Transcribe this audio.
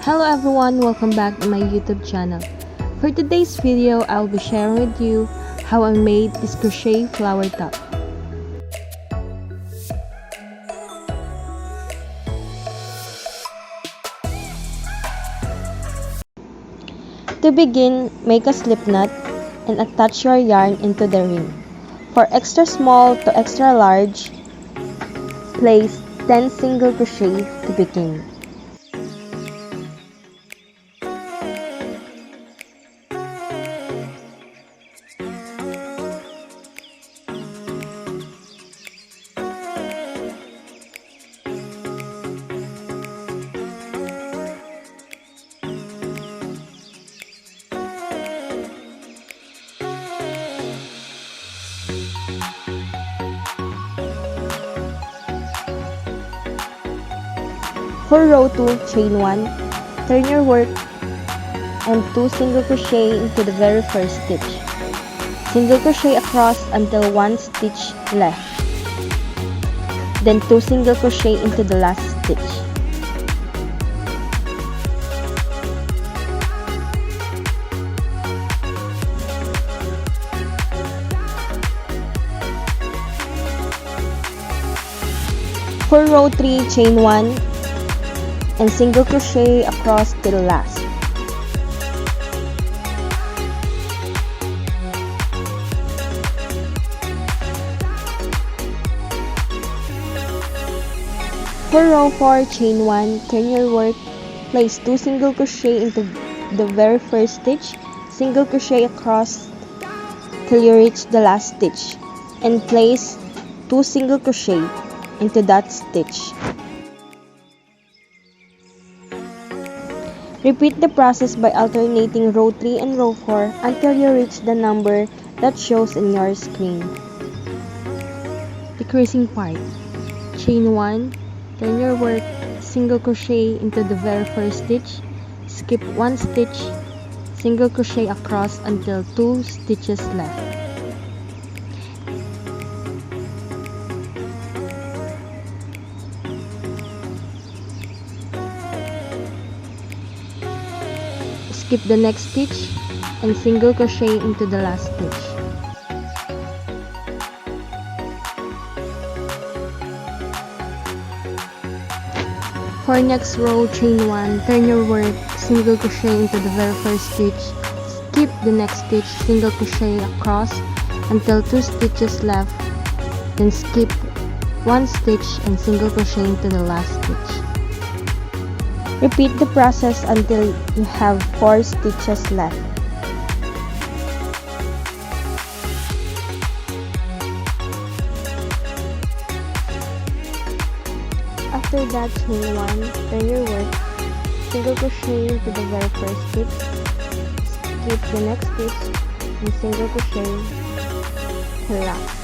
Hello everyone, welcome back to my YouTube channel. For today's video, I'll be sharing with you how I made this crochet flower top. To begin, make a slip knot and attach your yarn into the ring. For extra small to extra large, place 10 single crochet to begin. For row 2, chain 1, turn your work and 2 single crochet into the very first stitch. Single crochet across until 1 stitch left. Then 2 single crochet into the last stitch. For row 3, chain 1 and single crochet across to the last. For row 4, chain 1, turn your work, place 2 single crochet into the very first stitch, single crochet across till you reach the last stitch, and place 2 single crochet into that stitch. Repeat the process by alternating row 3 and row 4 until you reach the number that shows in your screen. Decreasing part. Chain 1, turn your work, single crochet into the very first stitch, skip 1 stitch, single crochet across until 2 stitches left. Skip the next stitch and single crochet into the last stitch. For next row, chain 1, turn your work, single crochet into the very first stitch, skip the next stitch, single crochet across until 2 stitches left, then skip 1 stitch and single crochet into the last stitch. Repeat the process until you have 4 stitches left. After that, chain 1, turn your work, single crochet into the very first stitch, skip the next stitch, and single crochet to the last.